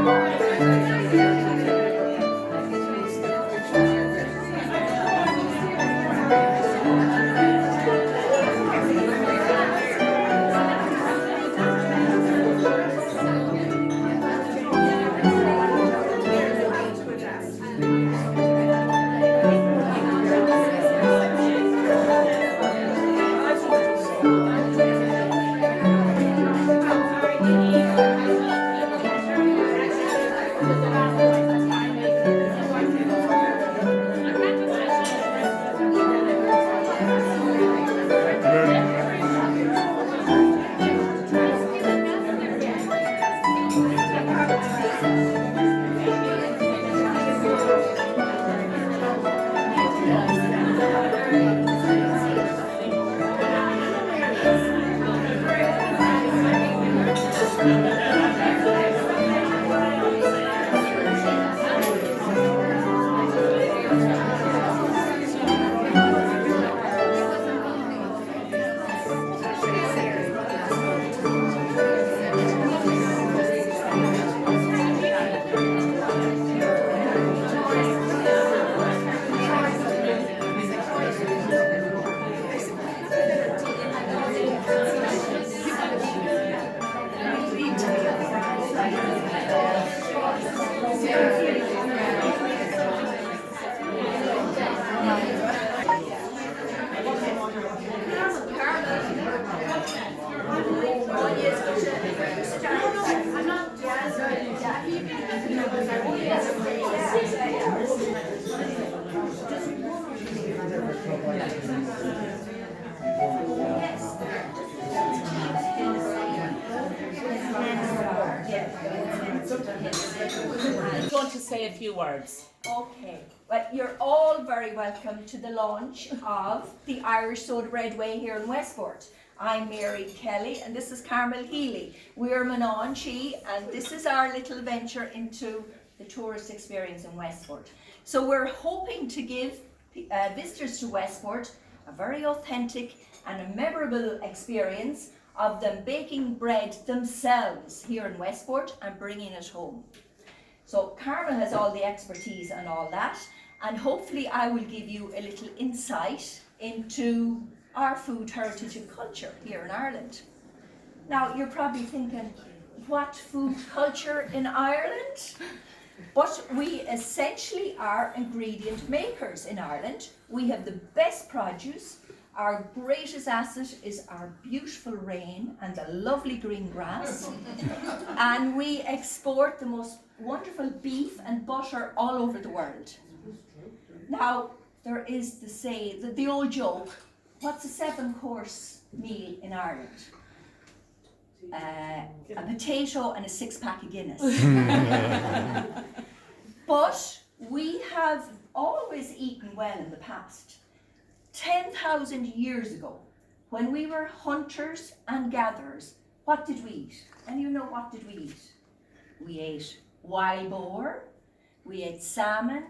I'm going to say a few words. Okay, well, you're all very welcome to the launch of the Irish Soda Bread Way here in Westport. I'm Mary Kelly and this is Carmel Healy. We're Mananchi and this is our little venture into the tourist experience in Westport. So we're hoping to give visitors to Westport a very authentic and a memorable experience of them baking bread themselves here in Westport and bringing it home. So Carmel has all the expertise and all that, and hopefully I will give you a little insight into our food heritage and culture here in Ireland. Now you're probably thinking, what food culture in Ireland? But we essentially are ingredient makers in Ireland. We have the best produce. Our greatest asset is our beautiful rain and the lovely green grass. And we export the most wonderful beef and butter all over the world. Now, there is the old joke, what's a 7-course meal in Ireland? A potato and a 6-pack of Guinness. But we have always eaten well in the past. 10,000 years ago, when we were hunters and gatherers, what did we eat? And you know, what did we eat? We ate wild boar, we ate salmon,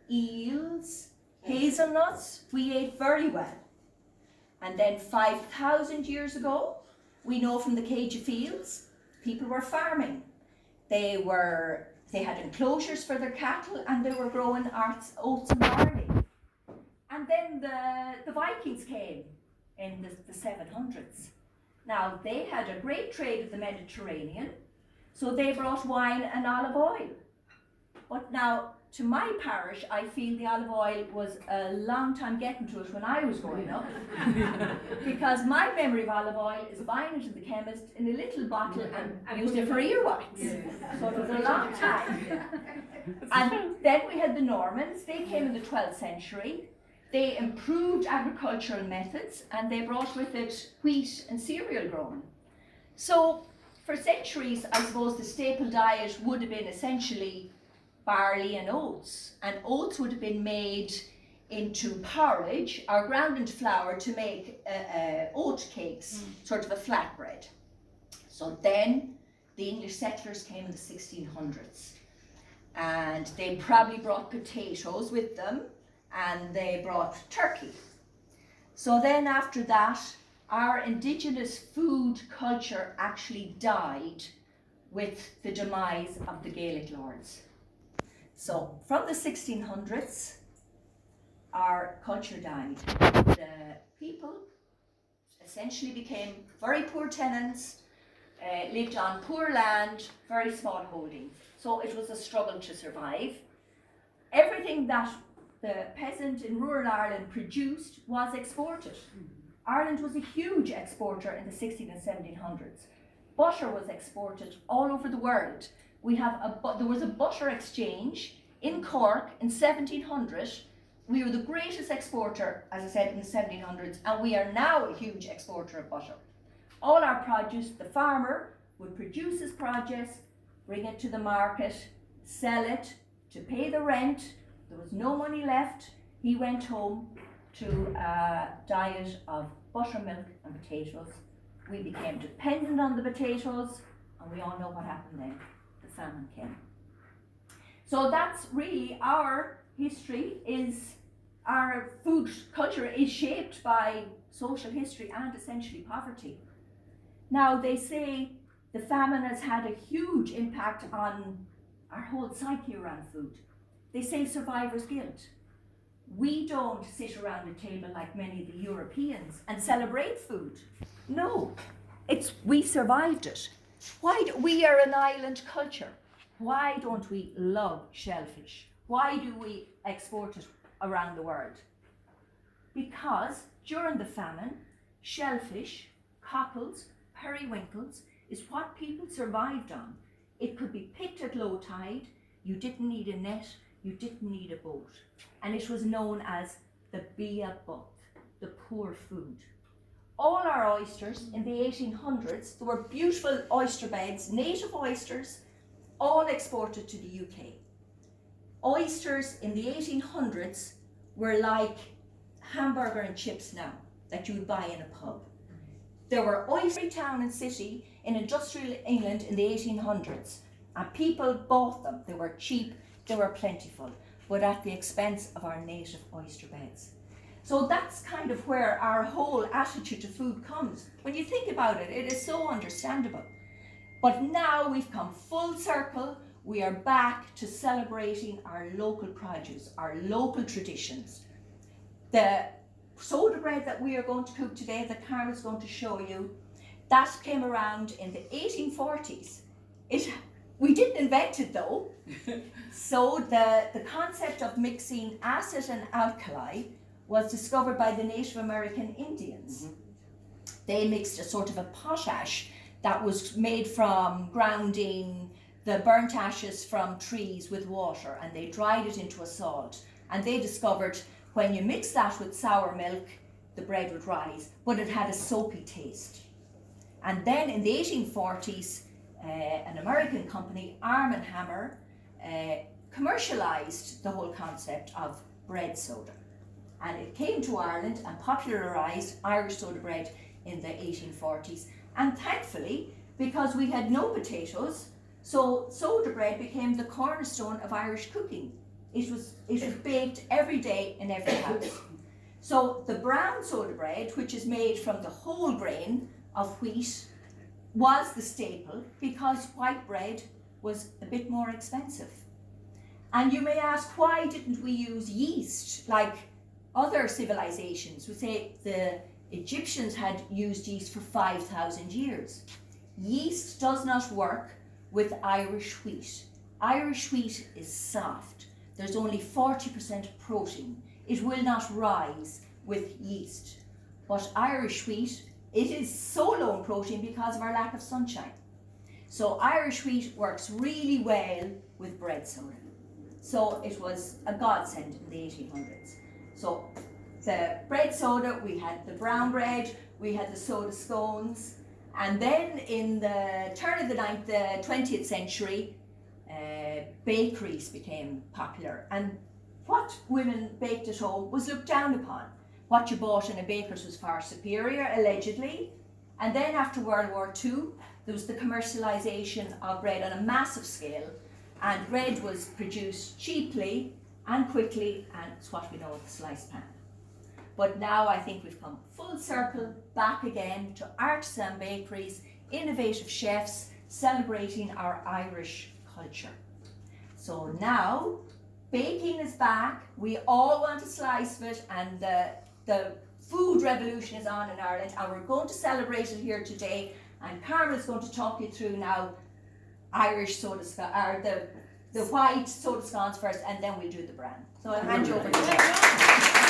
eels, hazelnuts. We ate very well. And then 5,000 years ago, we know from the Cage of Fields, people were farming. They had enclosures for their cattle and they were growing oats and barley. And then the Vikings came in the 700s. Now they had a great trade of the Mediterranean, so they brought wine and olive oil. But now, to my parish, I feel the olive oil was a long time getting to it when I was growing up. Because my memory of olive oil is buying it at the chemist in a little bottle and used it for earwax. So it was a long time. And then we had the Normans. They came in the 12th century. They improved agricultural methods and they brought with it wheat and cereal growing. So for centuries, I suppose the staple diet would have been essentially barley and oats. And oats would have been made into porridge or ground into flour to make oat cakes, sort of a flatbread. So then the English settlers came in the 1600s and they probably brought potatoes with them and they brought turkey. So then after that, our indigenous food culture actually died with the demise of the Gaelic lords. So from the 1600s, our culture died. The people essentially became very poor tenants, lived on poor land, very small holdings. So it was a struggle to survive. Everything that the peasant in rural Ireland produced was exported. Ireland was a huge exporter in the 16 and 1700s. Butter was exported all over the world. There was a butter exchange in Cork in 1700. We were the greatest exporter, as I said, in the 1700s, and we are now a huge exporter of butter. All our produce, the farmer would produce his produce, bring it to the market, sell it, to pay the rent. There was no money left. He went home to a diet of buttermilk and potatoes. We became dependent on the potatoes, and we all know what happened then. The famine came. So that's really our history. Our food culture is shaped by social history and essentially poverty. Now, they say the famine has had a huge impact on our whole psyche around food. They say survivor's guilt. We don't sit around a table like many of the Europeans and celebrate food. No, we survived it. We are an island culture. Why don't we love shellfish? Why do we export it around the world? Because during the famine, shellfish, cockles, periwinkles is what people survived on. It could be picked at low tide. You didn't need a net, you didn't need a boat. And it was known as the bia buck, the poor food. All our oysters in the 1800s, there were beautiful oyster beds, native oysters, all exported to the UK. Oysters in the 1800s were like hamburger and chips now that you would buy in a pub. There were oyster town and city in industrial England in the 1800s, and people bought them. They were cheap, they were plentiful, but at the expense of our native oyster beds. So that's kind of where our whole attitude to food comes. When you think about it, it is so understandable. But now we've come full circle. We are back to celebrating our local produce, our local traditions. The soda bread that we are going to cook today, that Carla's going to show you, that came around in the 1840s. We didn't invent it though. So the concept of mixing acid and alkali was discovered by the Native American Indians. They mixed a sort of a potash that was made from grounding the burnt ashes from trees with water, and they dried it into a salt. And they discovered when you mix that with sour milk, the bread would rise, but it had a soapy taste. And then in the 1840s, an American company, Arm & Hammer, commercialized the whole concept of bread soda. And it came to Ireland and popularized Irish soda bread in the 1840s. And thankfully, because we had no potatoes, so soda bread became the cornerstone of Irish cooking. It was baked every day in every house. So the brown soda bread, which is made from the whole grain of wheat, was the staple because white bread was a bit more expensive. And you may ask, why didn't we use yeast like other civilizations? We say the Egyptians had used yeast for 5,000 years. Yeast does not work with Irish wheat. Irish wheat is soft. There's only 40% protein. It will not rise with yeast. But Irish wheat, it is so low in protein because of our lack of sunshine. So Irish wheat works really well with bread soda. So it was a godsend in the 1800s. So the bread soda, we had the brown bread, we had the soda scones, and then in the turn of the 20th century, bakeries became popular, and what women baked at home was looked down upon. What you bought in a baker's was far superior, allegedly. And then after World War II, there was the commercialization of bread on a massive scale, and bread was produced cheaply and quickly, and it's what we know of the sliced pan. But now I think we've come full circle back again to artisan bakeries, innovative chefs, celebrating our Irish culture. So now, baking is back, we all want a slice of it, and the food revolution is on in Ireland, and we're going to celebrate it here today, and Carmel's going to talk you through now Irish soda or the white soda scones first, and then we'll do the brown. So I'll hand you over to her.